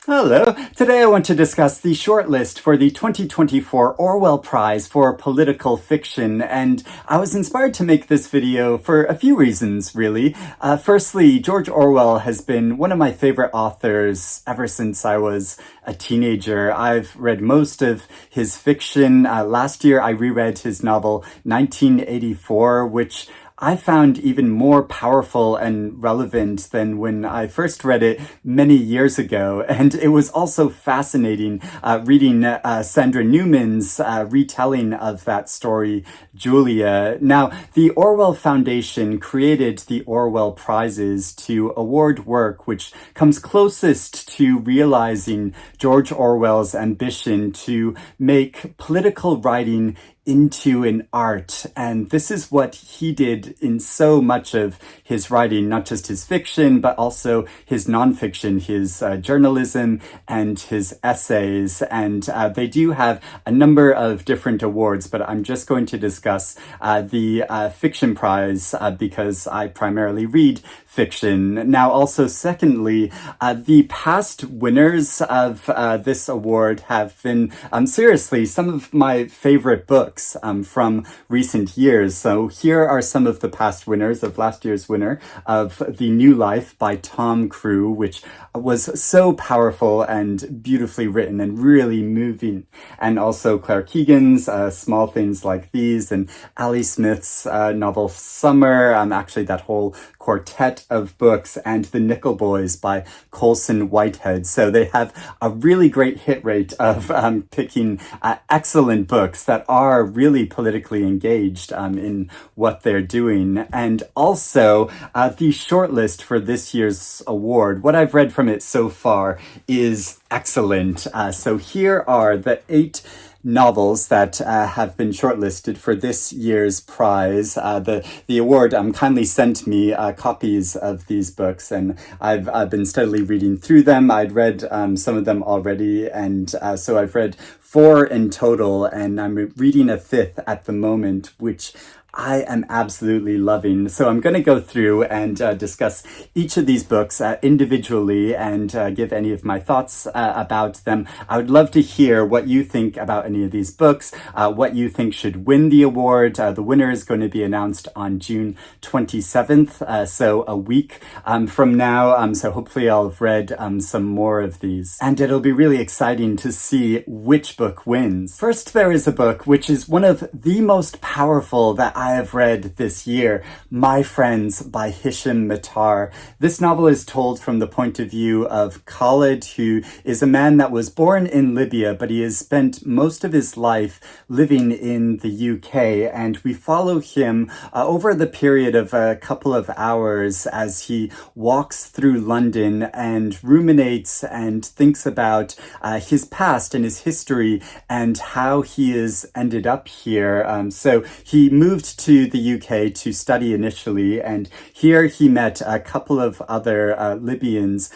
Hello. Today I want to discuss the shortlist for the 2024 Orwell Prize for Political Fiction, and I was inspired to make this video for a few reasons, really. Firstly, George Orwell has been one of my favorite authors ever since I was a teenager. I've read most of his fiction. Last year I reread his novel 1984, which I found even more powerful and relevant than when I first read it many years ago. And it was also fascinating reading Sandra Newman's retelling of that story, Julia. Now, the Orwell Foundation created the Orwell Prizes to award work which comes closest to realizing George Orwell's ambition to make political writing into an art. And this is what he did in so much of his writing, not just his fiction, but also his nonfiction, his journalism and his essays. And they do have a number of different awards, but I'm just going to discuss the fiction prize because I primarily read fiction. Now, also, secondly, the past winners of this award have been, seriously, some of my favorite books from recent years. So here are some of the past winners of last year's winner of The New Life by Tom Crew, which was so powerful and beautifully written and really moving. And also Claire Keegan's Small Things Like These, and Ali Smith's novel Summer, actually that whole quartet of books, and The Nickel Boys by Colson Whitehead. So they have a really great hit rate of picking excellent books that are really politically engaged in what they're doing. And also the shortlist for this year's award, what I've read from it so far is excellent. So here are the 8 novels that have been shortlisted for this year's prize. The award kindly sent me copies of these books, and I've been steadily reading through them. I'd read some of them already, and so I've read 4 in total, and I'm reading a 5th at the moment, which I am absolutely loving. So I'm going to go through and discuss each of these books individually and give any of my thoughts about them. I would love to hear what you think about any of these books, what you think should win the award. The winner is going to be announced on June 27th, so a week from now. So hopefully I'll have read some more of these. And it'll be really exciting to see which book wins. First, there is a book which is one of the most powerful that I have read this year, My Friends by Hisham Matar. This novel is told from the point of view of Khalid, who is a man that was born in Libya, but he has spent most of his life living in the UK, and we follow him over the period of a couple of hours as he walks through London and ruminates and thinks about his past and his history and how he has ended up here. So he moved to the UK to study initially, and here he met a couple of other Libyans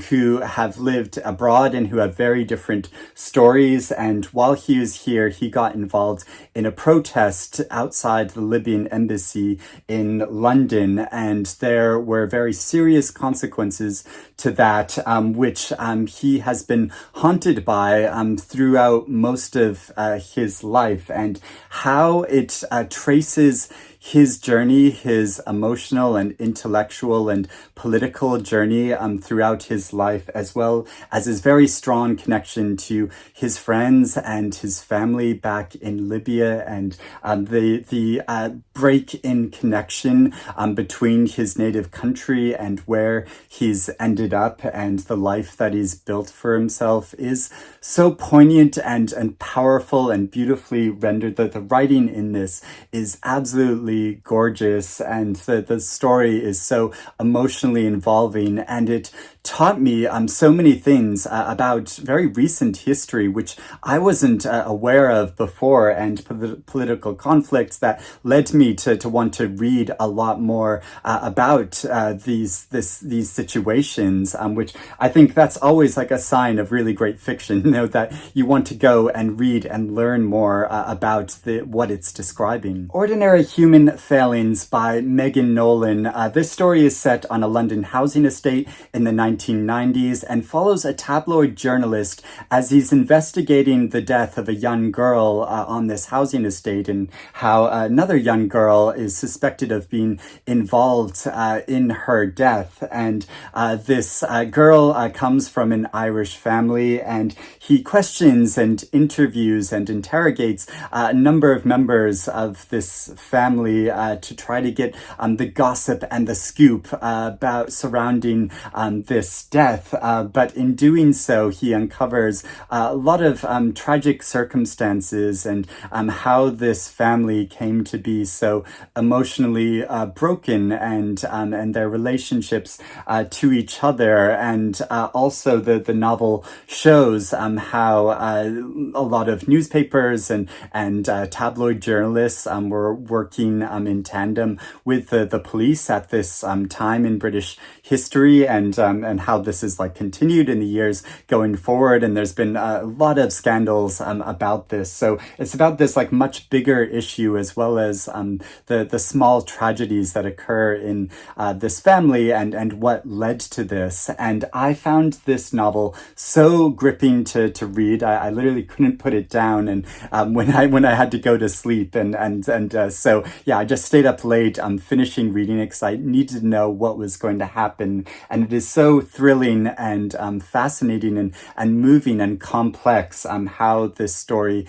who have lived abroad and who have very different stories. And while he was here, he got involved in a protest outside the Libyan embassy in London, and there were very serious consequences to that, which he has been haunted by throughout most of his life, and how it traces his journey, his emotional and intellectual and political journey throughout his life, as well as his very strong connection to his friends and his family back in Libya, and the break in connection between his native country and where he's ended up, and the life that he's built for himself is so poignant and powerful and beautifully rendered. That the writing in this is absolutely gorgeous, and the story is so emotionally involving, and it taught me so many things about very recent history, which I wasn't aware of before, and political conflicts that led me to want to read a lot more about these situations, which I think that's always like a sign of really great fiction, that you want to go and read and learn more about what it's describing. Ordinary human Human Failings by Megan Nolan. This story is set on a London housing estate in the 1990s and follows a tabloid journalist as he's investigating the death of a young girl on this housing estate, and how another young girl is suspected of being involved in her death. And this girl comes from an Irish family, and he questions and interviews and interrogates a number of members of this family to try to get the gossip and the scoop about surrounding this death. But in doing so, he uncovers a lot of tragic circumstances and how this family came to be so emotionally broken, and their relationships to each other. And also the novel shows how a lot of newspapers and tabloid journalists were working in tandem with the police at this time in British history, and how this is like continued in the years going forward. And there's been a lot of scandals about this. So it's about this like much bigger issue, as well as the small tragedies that occur in this family and what led to this. And I found this novel so gripping to read. I literally couldn't put it down. And when I had to go to sleep, so yeah, I just stayed up late finishing reading it because I needed to know what was going to happen. And it is so thrilling and fascinating and moving and complex how this story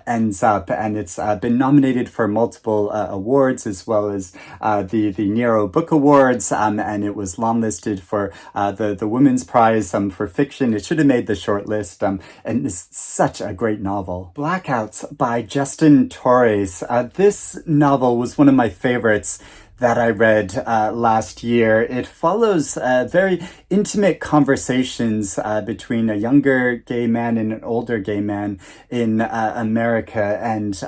ends up. And it's been nominated for multiple awards, as well as the Nero Book Awards, and it was longlisted for the Women's Prize for fiction. It should have made the shortlist, and it's such a great novel. Blackouts by Justin Torres. This novel was one of my favorites that I read last year. It follows very intimate conversations between a younger gay man and an older gay man in America, and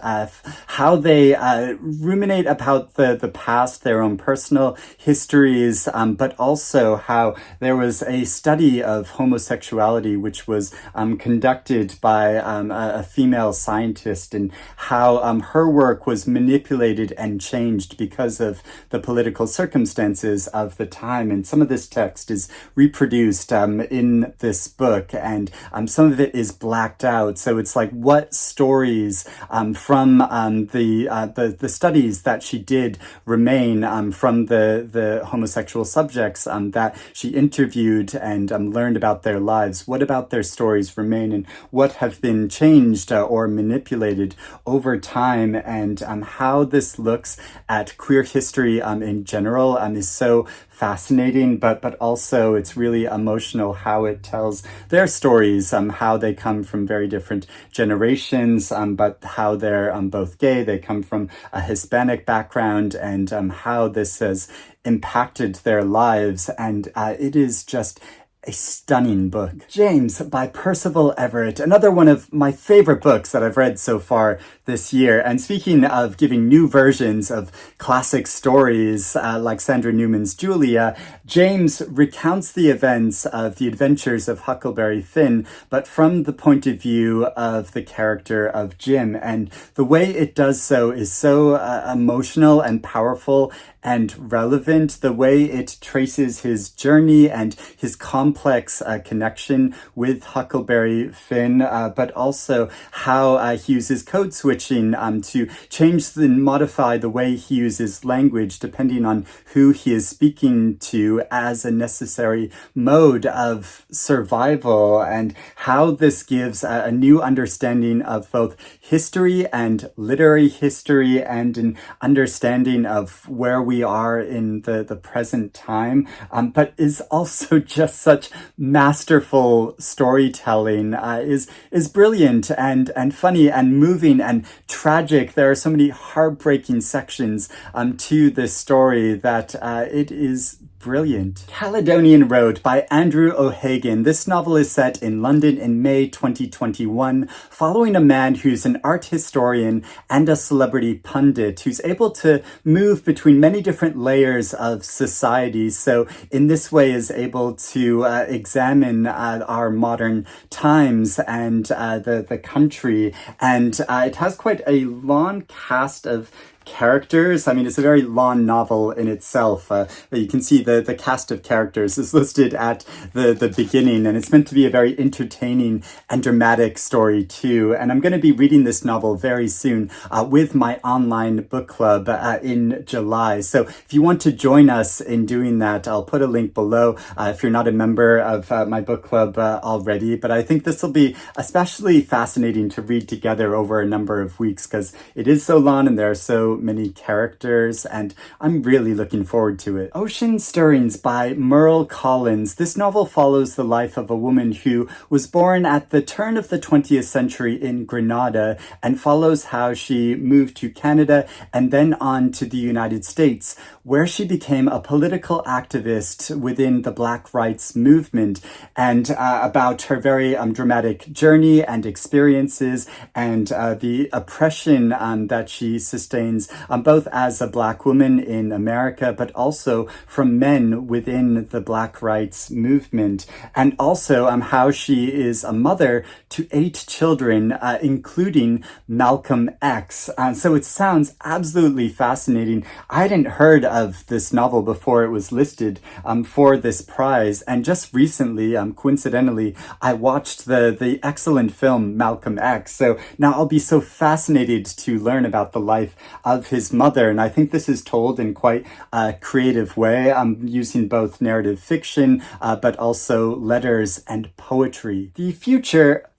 how they ruminate about the past, their own personal histories, but also how there was a study of homosexuality which was conducted by a female scientist, and how her work was manipulated and changed because of the political circumstances of the time. And some of this text is reproduced in this book, and some of it is blacked out. So it's like what stories from the studies that she did remain from the homosexual subjects that she interviewed and learned about their lives. What about their stories remain, and what have been changed or manipulated over time? And how this looks at queer history in general is so fascinating, but also it's really emotional how it tells their stories, how they come from very different generations, but how they're both gay, they come from a Hispanic background, and how this has impacted their lives. And it is just a stunning book. James by Percival Everett, another one of my favorite books that I've read so far this year. And speaking of giving new versions of classic stories like Sandra Newman's Julia, James recounts the events of the adventures of Huckleberry Finn, but from the point of view of the character of Jim. And the way it does so is so emotional and powerful and relevant. The way it traces his journey and his complex connection with Huckleberry Finn, but also how he uses code switching to change and modify the way he uses language depending on who he is speaking to as a necessary mode of survival, and how this gives a new understanding of both history and literary history, and an understanding of where we are in the present time, but is also just such masterful storytelling, is brilliant and funny and moving and tragic. There are so many heartbreaking sections to this story that it is brilliant. Caledonian Road by Andrew O'Hagan. This novel is set in London in May 2021, following a man who's an art historian and a celebrity pundit who's able to move between many different layers of society. So in this way is able to examine our modern times and the country. And it has quite a long cast of characters. I mean, it's a very long novel in itself. You can see the cast of characters is listed at the beginning, and it's meant to be a very entertaining and dramatic story too. And I'm going to be reading this novel very soon with my online book club in July. So if you want to join us in doing that, I'll put a link below if you're not a member of my book club already. But I think this will be especially fascinating to read together over a number of weeks because it is so long and there are so many characters, and I'm really looking forward to it. Ocean Stirrings by Merle Collins. This novel follows the life of a woman who was born at the turn of the 20th century in Grenada and follows how she moved to Canada and then on to the United States, where she became a political activist within the Black rights movement, and about her very dramatic journey and experiences and the oppression that she sustains both as a Black woman in America, but also from men within the Black rights movement, and also how she is a mother to 8 children, including Malcolm X. So it sounds absolutely fascinating. I hadn't heard of this novel before it was listed for this prize, and just recently, coincidentally, I watched the excellent film Malcolm X. So now I'll be so fascinated to learn about the life of his mother, and I think this is told in quite a creative way. I'm using both narrative fiction, but also letters and poetry. The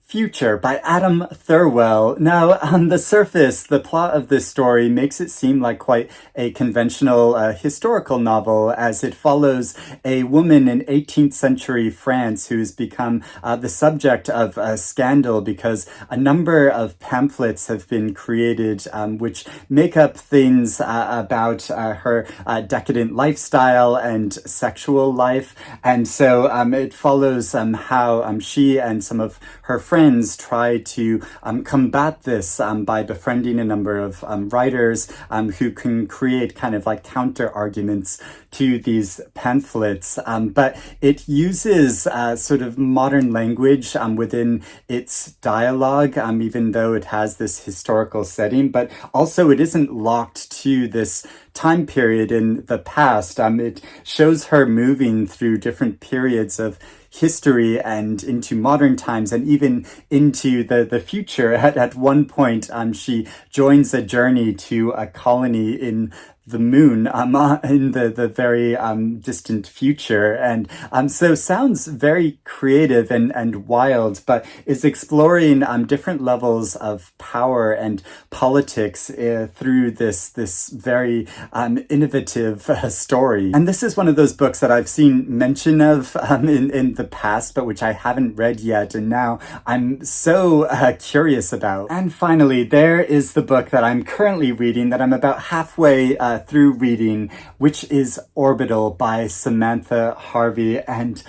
Future by Adam Thirlwell. Now, on the surface, the plot of this story makes it seem like quite a conventional historical novel, as it follows a woman in 18th century France who's become the subject of a scandal because a number of pamphlets have been created which make up things about her decadent lifestyle and sexual life. And so it follows how she and some of her friends try to combat this by befriending a number of writers who can create kind of like counter arguments to these pamphlets. But it uses sort of modern language within its dialogue, even though it has this historical setting, but also it isn't locked to this time period in the past. It shows her moving through different periods of history and into modern times and even into the future. At one point, she joins a journey to a colony in the moon in the very distant future. And so sounds very creative and wild, but is exploring different levels of power and politics through this very innovative story. And this is one of those books that I've seen mention of in the past, but which I haven't read yet, and now I'm so curious about. And finally, there is the book that I'm currently reading, that I'm about halfway through reading, which is Orbital by Samantha Harvey. And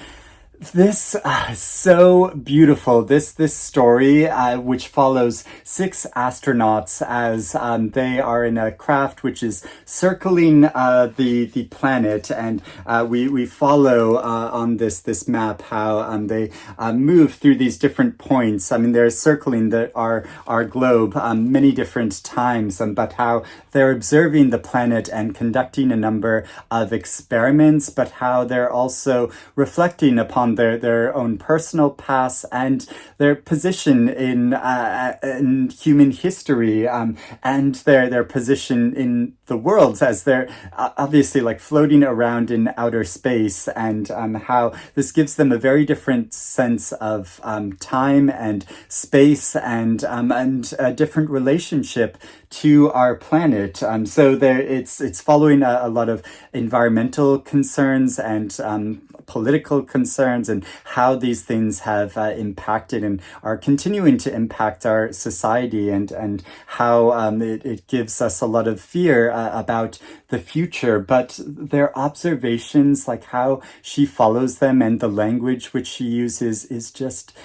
this is so beautiful. This story, which follows 6 astronauts as they are in a craft which is circling the planet, and we follow on this map how they move through these different points. I mean, they're circling our globe many different times, but how they're observing the planet and conducting a number of experiments, but how they're also reflecting upon their own personal past and their position in human history, and their position in the world, as they're obviously like floating around in outer space, and how this gives them a very different sense of time and space, and a different relationship to our planet. So it's following a lot of environmental concerns and political concerns, and how these things have impacted and are continuing to impact our society, and how it gives us a lot of fear about the future. But their observations, like how she follows them and the language which she uses, is just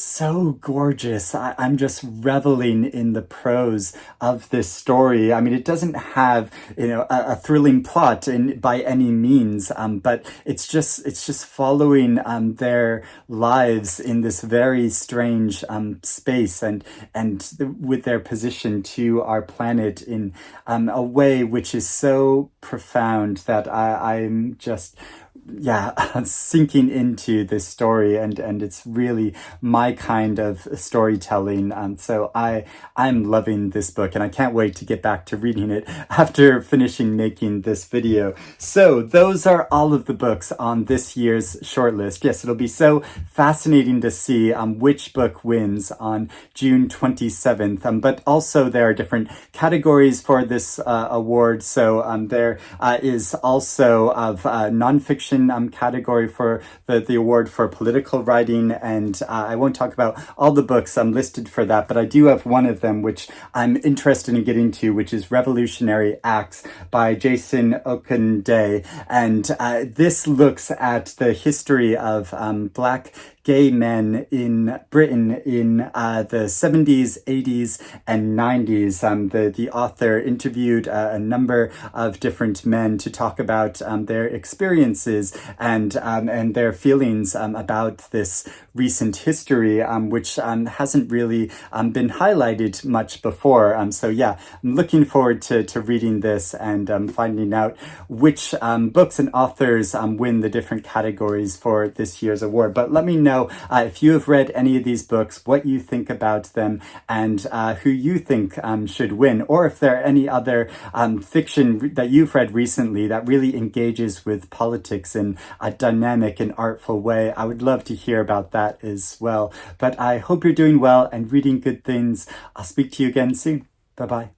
So gorgeous. I'm just reveling in the prose of this story. I mean, it doesn't have, a thrilling plot by any means, but it's just following their lives in this very strange space and with their position to our planet in a way which is so profound that I'm just yeah, sinking into this story, and it's really my kind of storytelling. So I'm loving this book, and I can't wait to get back to reading it after finishing making this video. So those are all of the books on this year's shortlist. Yes, it'll be so fascinating to see which book wins on June 27th. But also there are different categories for this award. So there is also of nonfiction category for the award for political writing, and I won't talk about all the books listed for that, but I do have one of them which I'm interested in getting to, which is Revolutionary Acts by Jason Okunde, and this looks at the history of Black gay men in Britain in the 70s, 80s, and 90s. The author interviewed a number of different men to talk about their experiences and their feelings about this recent history, which hasn't really been highlighted much before. So yeah, I'm looking forward to reading this and finding out which books and authors win the different categories for this year's award. But let me know if you have read any of these books, what you think about them, and who you think should win, or if there are any other fiction that you've read recently that really engages with politics in a dynamic and artful way. I would love to hear about that as well. But I hope you're doing well and reading good things. I'll speak to you again soon. Bye-bye.